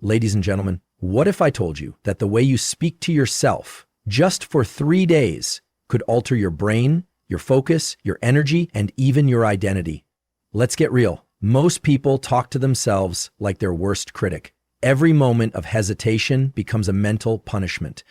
Ladies and gentlemen, what if I told you that the way you speak to yourself just for 3 days could alter your brain, your focus, your energy, and even your identity? Let's get real. Most people talk to themselves like their worst critic. Every moment of hesitation becomes a mental punishment.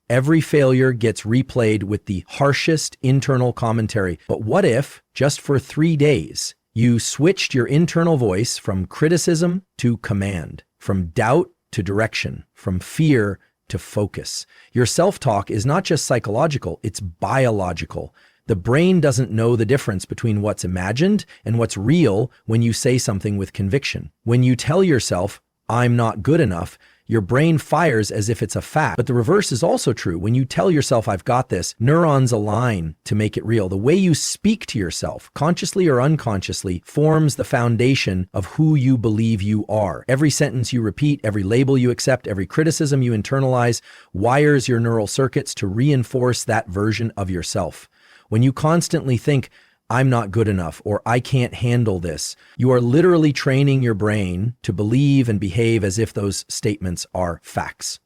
Every failure gets replayed with the harshest internal commentary. But what if, just for 3 days, you switched your internal voice from criticism to command, from doubt to direction, from fear to focus? Your self-talk is not just psychological, it's biological. The brain doesn't know the difference between what's imagined and what's real when you say something with conviction. When you tell yourself, "I'm not good enough," your brain fires as if it's a fact. But the reverse is also true. When you tell yourself, "I've got this," neurons align to make it real. The way you speak to yourself, consciously or unconsciously, forms the foundation of who you believe you are. Every sentence you repeat, every label you accept, every criticism you internalize wires your neural circuits to reinforce that version of yourself. When you constantly think, "I'm not good enough," or "I can't handle this," you are literally training your brain to believe and behave as if those statements are facts.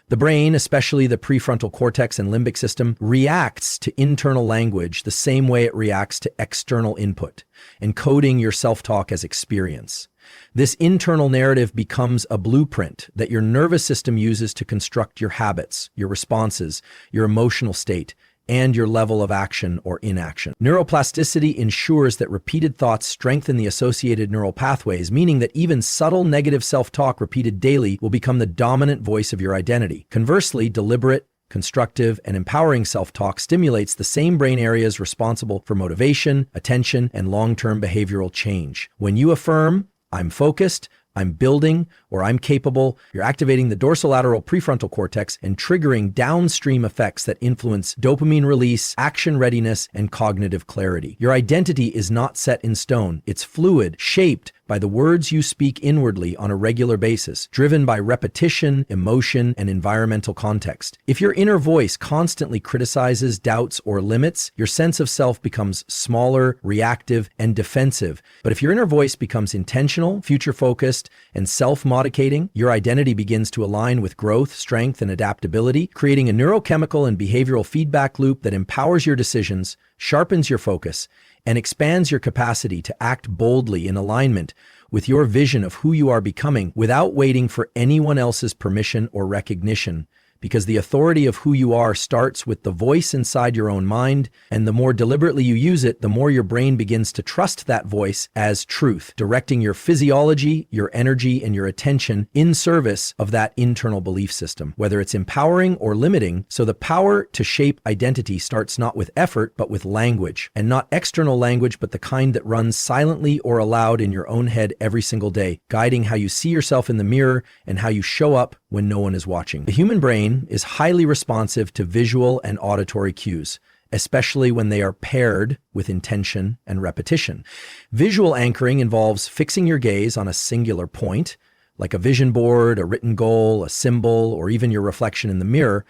The brain, especially the prefrontal cortex and limbic system, reacts to internal language the same way it reacts to external input, encoding your self-talk as experience. This internal narrative becomes a blueprint that your nervous system uses to construct your habits, your responses, your emotional state, and your level of action or inaction. Neuroplasticity ensures that repeated thoughts strengthen the associated neural pathways, meaning that even subtle negative self-talk repeated daily will become the dominant voice of your identity. Conversely, deliberate, constructive, and empowering self-talk stimulates the same brain areas responsible for motivation, attention, and long-term behavioral change. When you affirm, "I'm focused," "I'm building," or "I'm capable," you're activating the dorsolateral prefrontal cortex and triggering downstream effects that influence dopamine release, action readiness, and cognitive clarity. Your identity is not set in stone. It's fluid, shaped by the words you speak inwardly on a regular basis, driven by repetition, emotion, and environmental context. If your inner voice constantly criticizes, doubts, or limits, your sense of self becomes smaller, reactive, and defensive. But if your inner voice becomes intentional, future-focused, and self-modicating, your identity begins to align with growth, strength, and adaptability, creating a neurochemical and behavioral feedback loop that empowers your decisions, sharpens your focus, and expands your capacity to act boldly in alignment with your vision of who you are becoming without waiting for anyone else's permission or recognition. Because the authority of who you are starts with the voice inside your own mind, and the more deliberately you use it, the more your brain begins to trust that voice as truth, directing your physiology, your energy, and your attention in service of that internal belief system, whether it's empowering or limiting. So the power to shape identity starts not with effort, but with language, and not external language, but the kind that runs silently or aloud in your own head every single day, guiding how you see yourself in the mirror and how you show up when no one is watching. The human brain is highly responsive to visual and auditory cues, especially when they are paired with intention and repetition. Visual anchoring involves fixing your gaze on a singular point, like a vision board, a written goal, a symbol, or even your reflection in the mirror,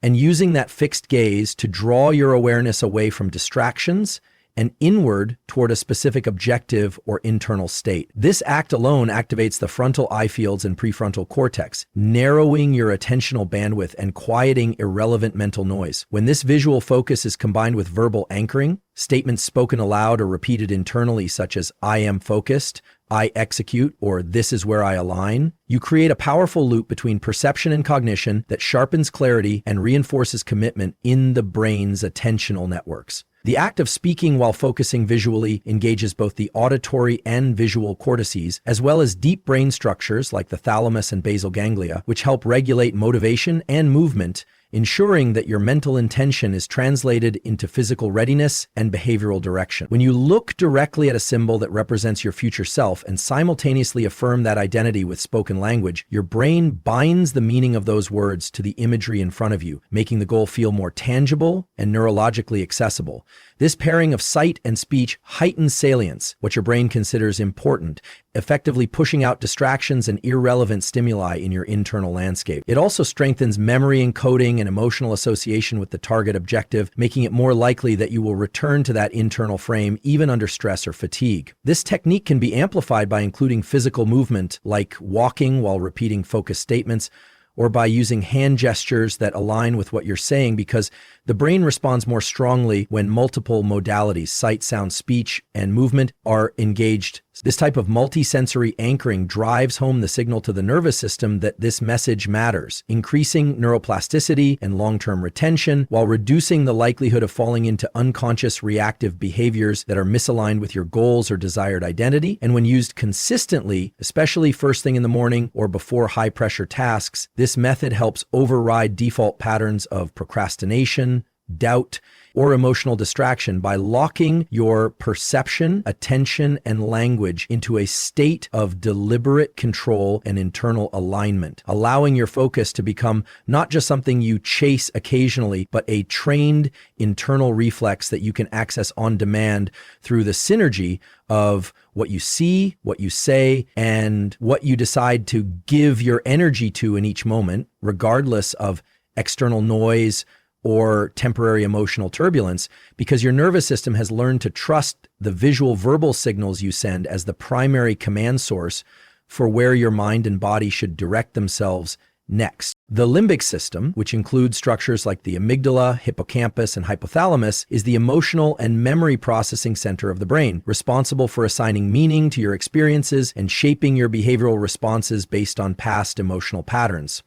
and using that fixed gaze to draw your awareness away from distractions and inward toward a specific objective or internal state. This act alone activates the frontal eye fields and prefrontal cortex, narrowing your attentional bandwidth and quieting irrelevant mental noise. When this visual focus is combined with verbal anchoring, statements spoken aloud or repeated internally such as "I am focused," "I execute," or "this is where I align," you create a powerful loop between perception and cognition that sharpens clarity and reinforces commitment in the brain's attentional networks. The act of speaking while focusing visually engages both the auditory and visual cortices, as well as deep brain structures like the thalamus and basal ganglia, which help regulate motivation and movement, ensuring that your mental intention is translated into physical readiness and behavioral direction. When you look directly at a symbol that represents your future self and simultaneously affirm that identity with spoken language, your brain binds the meaning of those words to the imagery in front of you, making the goal feel more tangible and neurologically accessible. This pairing of sight and speech heightens salience, what your brain considers important, effectively pushing out distractions and irrelevant stimuli in your internal landscape. It also strengthens memory encoding and emotional association with the target objective, making it more likely that you will return to that internal frame even under stress or fatigue. This technique can be amplified by including physical movement, like walking while repeating focused statements, or by using hand gestures that align with what you're saying, because the brain responds more strongly when multiple modalities, sight, sound, speech, and movement, are engaged. This type of multisensory anchoring drives home the signal to the nervous system that this message matters, increasing neuroplasticity and long-term retention while reducing the likelihood of falling into unconscious reactive behaviors that are misaligned with your goals or desired identity. And when used consistently, especially first thing in the morning or before high-pressure tasks, this method helps override default patterns of procrastination, doubt, or emotional distraction by locking your perception, attention, and language into a state of deliberate control and internal alignment, allowing your focus to become not just something you chase occasionally, but a trained internal reflex that you can access on demand through the synergy of what you see, what you say, and what you decide to give your energy to in each moment, regardless of external noise or temporary emotional turbulence, because your nervous system has learned to trust the visual verbal signals you send as the primary command source for where your mind and body should direct themselves next. The limbic system, which includes structures like the amygdala, hippocampus, and hypothalamus, is the emotional and memory processing center of the brain, responsible for assigning meaning to your experiences and shaping your behavioral responses based on past emotional patterns.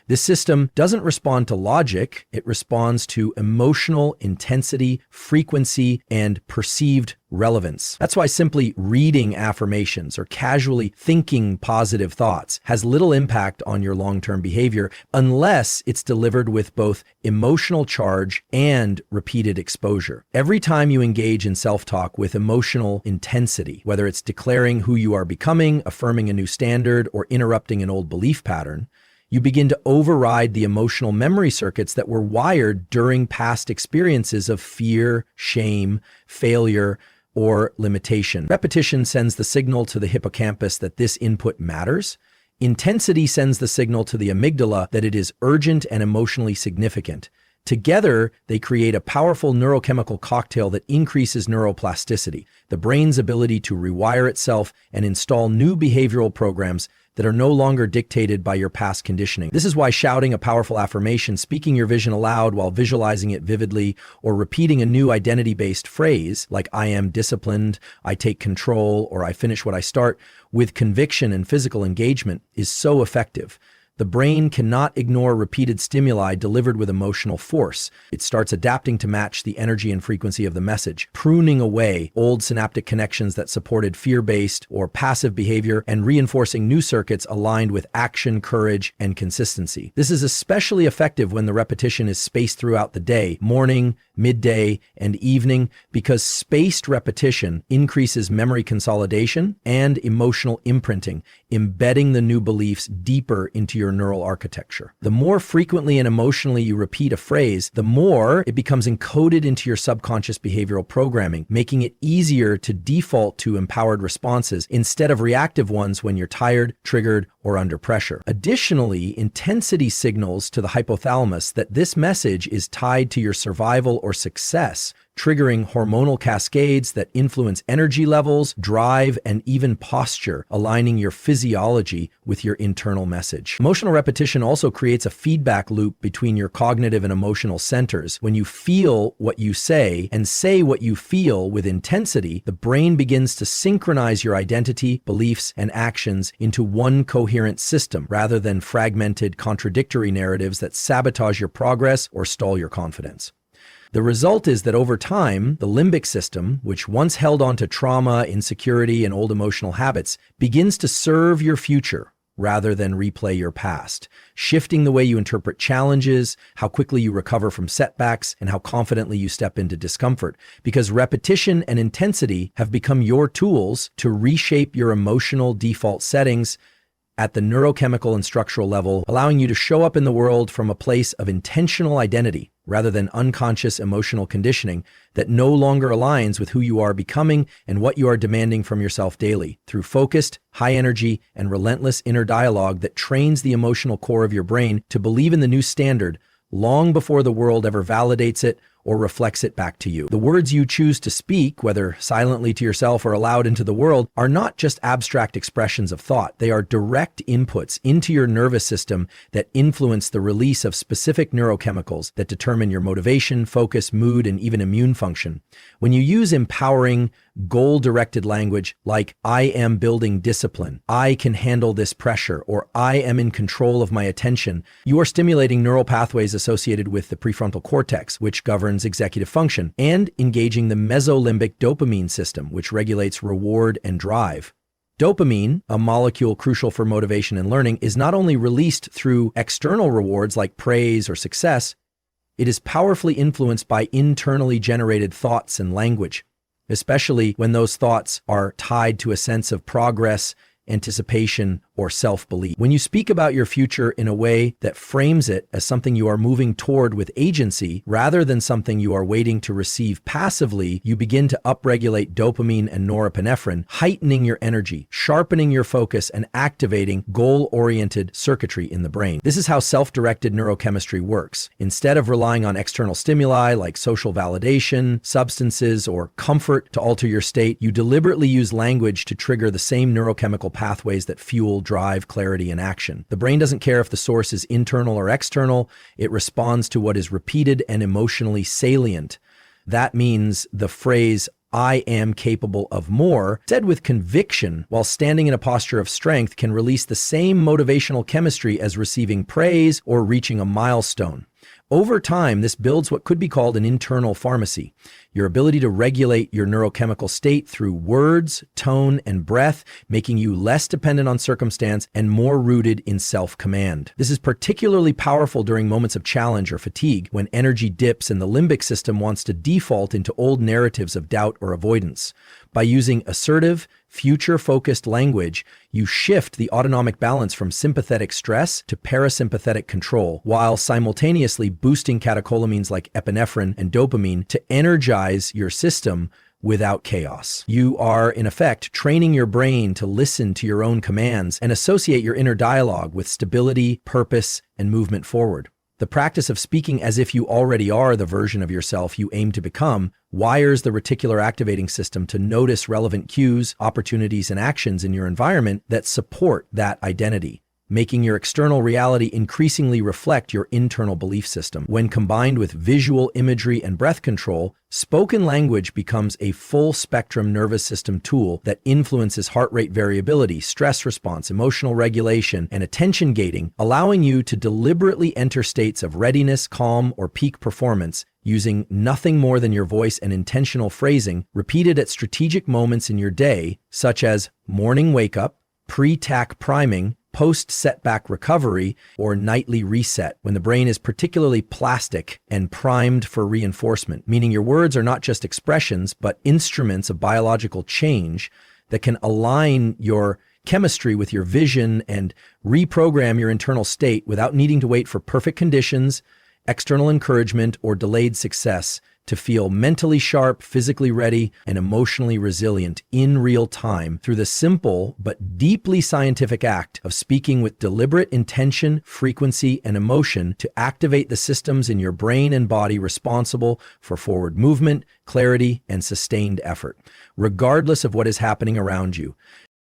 This system doesn't respond to logic, it responds to emotional intensity, frequency, and perceived relevance. That's why simply reading affirmations or casually thinking positive thoughts has little impact on your long-term behavior unless it's delivered with both emotional charge and repeated exposure. Every time you engage in self-talk with emotional intensity, whether it's declaring who you are becoming, affirming a new standard, or interrupting an old belief pattern, you begin to override the emotional memory circuits that were wired during past experiences of fear, shame, failure, or limitation. Repetition sends the signal to the hippocampus that this input matters. Intensity sends the signal to the amygdala that it is urgent and emotionally significant. Together, they create a powerful neurochemical cocktail that increases neuroplasticity, the brain's ability to rewire itself and install new behavioral programs that are no longer dictated by your past conditioning. This is why shouting a powerful affirmation, speaking your vision aloud while visualizing it vividly, or repeating a new identity-based phrase like "I am disciplined," "I take control," or "I finish what I start," with conviction and physical engagement is so effective. The brain cannot ignore repeated stimuli delivered with emotional force. It starts adapting to match the energy and frequency of the message, pruning away old synaptic connections that supported fear-based or passive behavior and reinforcing new circuits aligned with action, courage, and consistency. This is especially effective when the repetition is spaced throughout the day, morning, midday, and evening, because spaced repetition increases memory consolidation and emotional imprinting, embedding the new beliefs deeper into your neural architecture. The more frequently and emotionally you repeat a phrase, the more it becomes encoded into your subconscious behavioral programming, making it easier to default to empowered responses instead of reactive ones when you're tired, triggered, or under pressure. Additionally, intensity signals to the hypothalamus that this message is tied to your survival or success, triggering hormonal cascades that influence energy levels, drive, and even posture, aligning your physiology with your internal message. Emotional repetition also creates a feedback loop between your cognitive and emotional centers. When you feel what you say and say what you feel with intensity, the brain begins to synchronize your identity, beliefs, and actions into one coherent system rather than fragmented, contradictory narratives that sabotage your progress or stall your confidence. The result is that over time, the limbic system, which once held on to trauma, insecurity, and old emotional habits, begins to serve your future rather than replay your past, shifting the way you interpret challenges, how quickly you recover from setbacks, and how confidently you step into discomfort, because repetition and intensity have become your tools to reshape your emotional default settings at the neurochemical and structural level, allowing you to show up in the world from a place of intentional identity rather than unconscious emotional conditioning that no longer aligns with who you are becoming and what you are demanding from yourself daily. Through focused, high energy, and relentless inner dialogue that trains the emotional core of your brain to believe in the new standard long before the world ever validates it or reflects it back to you. The words you choose to speak, whether silently to yourself or aloud into the world, are not just abstract expressions of thought. They are direct inputs into your nervous system that influence the release of specific neurochemicals that determine your motivation, focus, mood, and even immune function. When you use empowering, goal-directed language like "I am building discipline," "I can handle this pressure," or "I am in control of my attention," you are stimulating neural pathways associated with the prefrontal cortex, which governs executive function, and engaging the mesolimbic dopamine system, which regulates reward and drive. Dopamine, a molecule crucial for motivation and learning, is not only released through external rewards like praise or success, it is powerfully influenced by internally generated thoughts and language, especially when those thoughts are tied to a sense of progress, anticipation, or self-belief. When you speak about your future in a way that frames it as something you are moving toward with agency, rather than something you are waiting to receive passively, you begin to upregulate dopamine and norepinephrine, heightening your energy, sharpening your focus, and activating goal-oriented circuitry in the brain. This is how self-directed neurochemistry works. Instead of relying on external stimuli like social validation, substances, or comfort to alter your state, you deliberately use language to trigger the same neurochemical pathways that fuel drive, clarity, and action. The brain doesn't care if the source is internal or external. It responds to what is repeated and emotionally salient. That means the phrase, "I am capable of more," said with conviction while standing in a posture of strength, can release the same motivational chemistry as receiving praise or reaching a milestone. Over time, this builds what could be called an internal pharmacy, your ability to regulate your neurochemical state through words, tone, and breath, making you less dependent on circumstance and more rooted in self-command. This is particularly powerful during moments of challenge or fatigue, when energy dips and the limbic system wants to default into old narratives of doubt or avoidance. By using assertive, future-focused language, you shift the autonomic balance from sympathetic stress to parasympathetic control, while simultaneously boosting catecholamines like epinephrine and dopamine to energize your system without chaos. You are, in effect, training your brain to listen to your own commands and associate your inner dialogue with stability, purpose, and movement forward. The practice of speaking as if you already are the version of yourself you aim to become wires the reticular activating system to notice relevant cues, opportunities, and actions in your environment that support that identity, making your external reality increasingly reflect your internal belief system. When combined with visual imagery and breath control, spoken language becomes a full-spectrum nervous system tool that influences heart rate variability, stress response, emotional regulation, and attention gating, allowing you to deliberately enter states of readiness, calm, or peak performance using nothing more than your voice and intentional phrasing repeated at strategic moments in your day, such as morning wake-up, pre-tack priming, post-setback recovery, or nightly reset, when the brain is particularly plastic and primed for reinforcement, meaning your words are not just expressions, but instruments of biological change that can align your chemistry with your vision and reprogram your internal state without needing to wait for perfect conditions, external encouragement, or delayed success to feel mentally sharp, physically ready, and emotionally resilient in real time through the simple but deeply scientific act of speaking with deliberate intention, frequency, and emotion to activate the systems in your brain and body responsible for forward movement, clarity, and sustained effort, regardless of what is happening around you.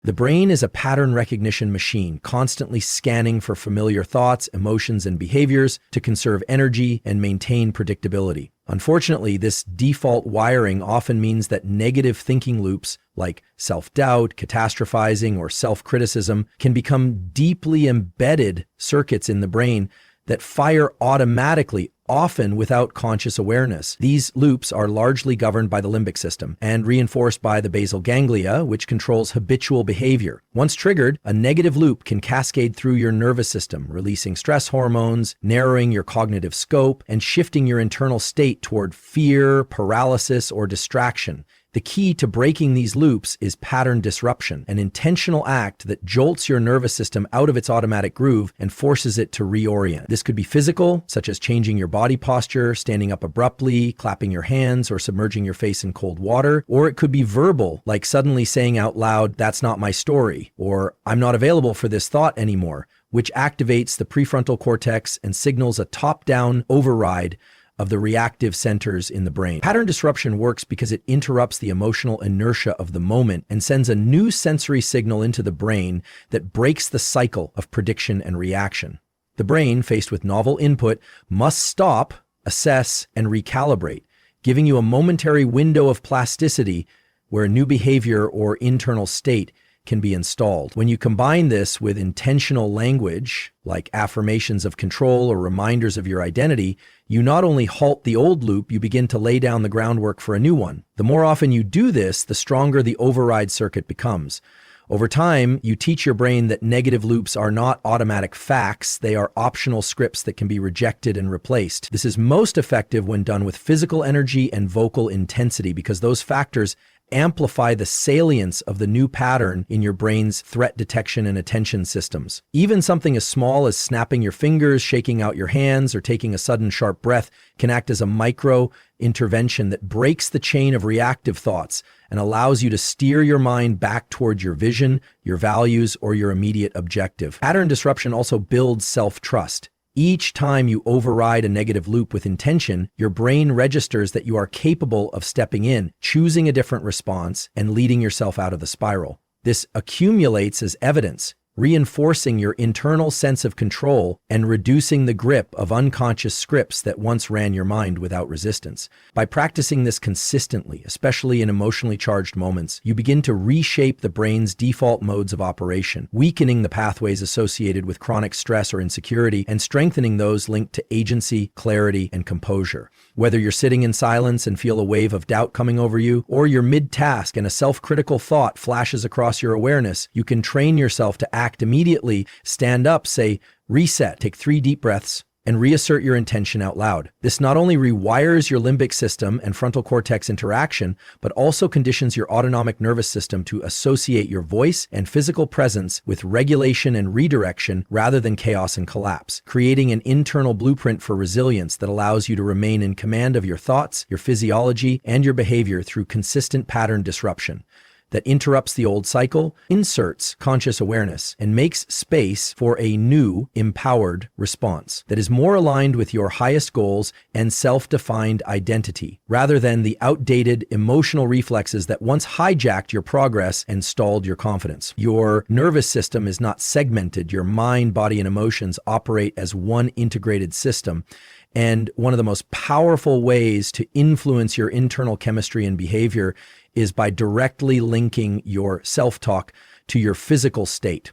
The brain is a pattern recognition machine, constantly scanning for familiar thoughts, emotions, and behaviors to conserve energy and maintain predictability. Unfortunately, this default wiring often means that negative thinking loops like self-doubt, catastrophizing, or self-criticism can become deeply embedded circuits in the brain that fire automatically, often without conscious awareness. These loops are largely governed by the limbic system and reinforced by the basal ganglia, which controls habitual behavior. Once triggered, a negative loop can cascade through your nervous system, releasing stress hormones, narrowing your cognitive scope, and shifting your internal state toward fear, paralysis, or distraction, The key to breaking these loops is pattern disruption, an intentional act that jolts your nervous system out of its automatic groove and forces it to reorient. This could be physical, such as changing your body posture, standing up abruptly, clapping your hands, or submerging your face in cold water. Or it could be verbal, like suddenly saying out loud, "That's not my story," or "I'm not available for this thought anymore," which activates the prefrontal cortex and signals a top-down override of the reactive centers in the brain. Pattern disruption works because it interrupts the emotional inertia of the moment and sends a new sensory signal into the brain that breaks the cycle of prediction and reaction. The brain, faced with novel input, must stop, assess, and recalibrate, giving you a momentary window of plasticity where a new behavior or internal state can be installed. When you combine this with intentional language, like affirmations of control or reminders of your identity, you not only halt the old loop, you begin to lay down the groundwork for a new one. The more often you do this, the stronger the override circuit becomes. Over time, you teach your brain that negative loops are not automatic facts, they are optional scripts that can be rejected and replaced. This is most effective when done with physical energy and vocal intensity, because those factors amplify the salience of the new pattern in your brain's threat detection and attention systems. Even something as small as snapping your fingers, shaking out your hands, or taking a sudden sharp breath can act as a micro intervention that breaks the chain of reactive thoughts and allows you to steer your mind back toward your vision, your values, or your immediate objective. Pattern disruption also builds self-trust. Each time you override a negative loop with intention, your brain registers that you are capable of stepping in, choosing a different response, and leading yourself out of the spiral. This accumulates as evidence, reinforcing your internal sense of control and reducing the grip of unconscious scripts that once ran your mind without resistance. By practicing this consistently, especially in emotionally charged moments, you begin to reshape the brain's default modes of operation, weakening the pathways associated with chronic stress or insecurity and strengthening those linked to agency, clarity, and composure. Whether you're sitting in silence and feel a wave of doubt coming over you, or you're mid-task and a self-critical thought flashes across your awareness, you can train yourself to act immediately, stand up, say, reset, take 3 deep breaths, and reassert your intention out loud. This not only rewires your limbic system and frontal cortex interaction, but also conditions your autonomic nervous system to associate your voice and physical presence with regulation and redirection rather than chaos and collapse, creating an internal blueprint for resilience that allows you to remain in command of your thoughts, your physiology, and your behavior through consistent pattern disruption that interrupts the old cycle, inserts conscious awareness, and makes space for a new, empowered response that is more aligned with your highest goals and self-defined identity, rather than the outdated emotional reflexes that once hijacked your progress and stalled your confidence. Your nervous system is not segmented. Your mind, body, and emotions operate as one integrated system. And one of the most powerful ways to influence your internal chemistry and behavior is by directly linking your self-talk to your physical state.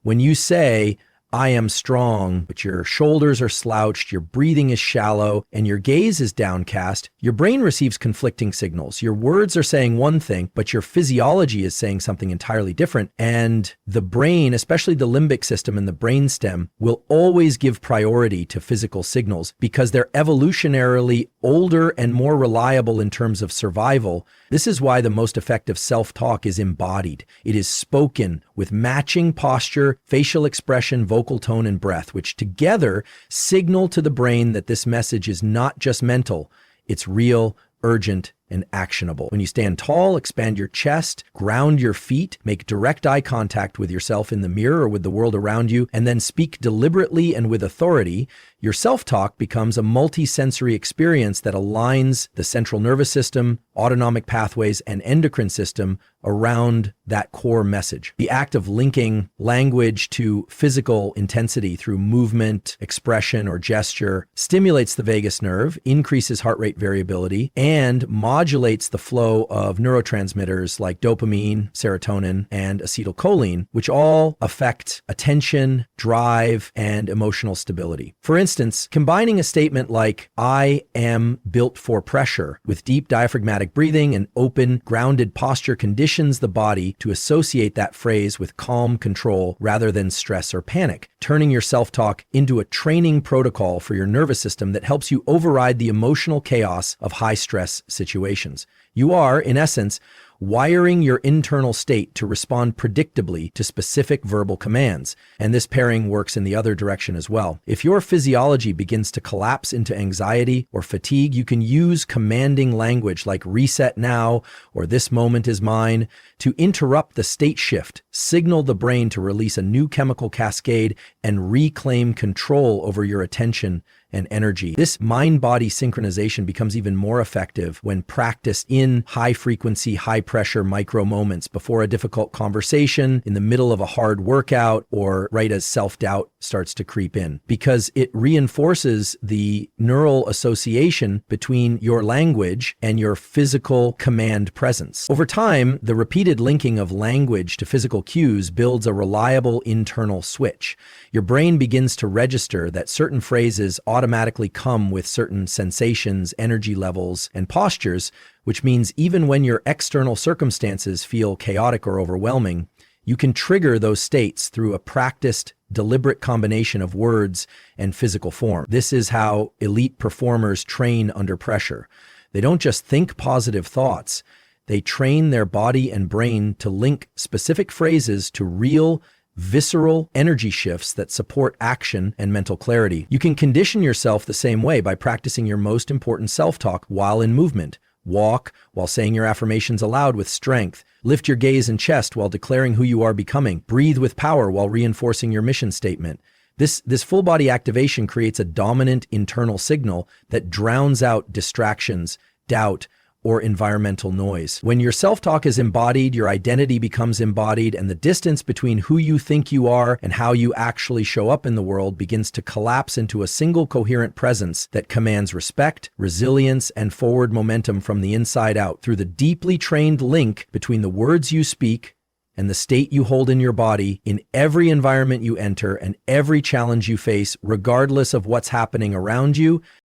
When you say, "I am strong," but your shoulders are slouched, your breathing is shallow, and your gaze is downcast, your brain receives conflicting signals. Your words are saying one thing, but your physiology is saying something entirely different. And the brain, especially the limbic system and the brainstem, will always give priority to physical signals because they're evolutionarily older and more reliable in terms of survival. This is why the most effective self-talk is embodied. It is spoken with matching posture, facial expression, vocal tone, and breath, which together signal to the brain that this message is not just mental, it's real, urgent, and actionable. When you stand tall, expand your chest, ground your feet, make direct eye contact with yourself in the mirror or with the world around you, and then speak deliberately and with authority, your self-talk becomes a multi-sensory experience that aligns the central nervous system, autonomic pathways, and endocrine system around that core message. The act of linking language to physical intensity through movement, expression, or gesture stimulates the vagus nerve, increases heart rate variability, and modulates the flow of neurotransmitters like dopamine, serotonin, and acetylcholine, which all affect attention, drive, and emotional stability. For instance, combining a statement like, "I am built for pressure," with deep diaphragmatic breathing and open, grounded posture conditions the body to associate that phrase with calm control rather than stress or panic, turning your self-talk into a training protocol for your nervous system that helps you override the emotional chaos of high-stress situations. situations. You are, in essence, wiring your internal state to respond predictably to specific verbal commands. And this pairing works in the other direction as well. If your physiology begins to collapse into anxiety or fatigue, you can use commanding language like reset now or this moment is mine to interrupt the state shift, signal the brain to release a new chemical cascade, and reclaim control over your attention and energy. This mind-body synchronization becomes even more effective when practiced in high-frequency, high-pressure micro moments before a difficult conversation, in the middle of a hard workout, or right as self-doubt starts to creep in, because it reinforces the neural association between your language and your physical command presence. Over time, the repeated linking of language to physical cues builds a reliable internal switch. Your brain begins to register that certain phrases automatically come with certain sensations, energy levels, and postures, which means even when your external circumstances feel chaotic or overwhelming, you can trigger those states through a practiced, deliberate combination of words and physical form. This is how elite performers train under pressure. They don't just think positive thoughts, they train their body and brain to link specific phrases to real, visceral energy shifts that support action and mental clarity. You can condition yourself the same way by practicing your most important self-talk while in movement. Walk while saying your affirmations aloud with strength. Lift your gaze and chest while declaring who you are becoming. Breathe with power while reinforcing your mission statement. This full body activation creates a dominant internal signal that drowns out distractions, doubt, or environmental noise. When your self-talk is embodied, your identity becomes embodied, and the distance between who you think you are and how you actually show up in the world begins to collapse into a single coherent presence that commands respect, resilience, and forward momentum from the inside out through the deeply trained link between the words you speak and the state you hold in your body in every environment you enter and every challenge you face, regardless of what's happening around you.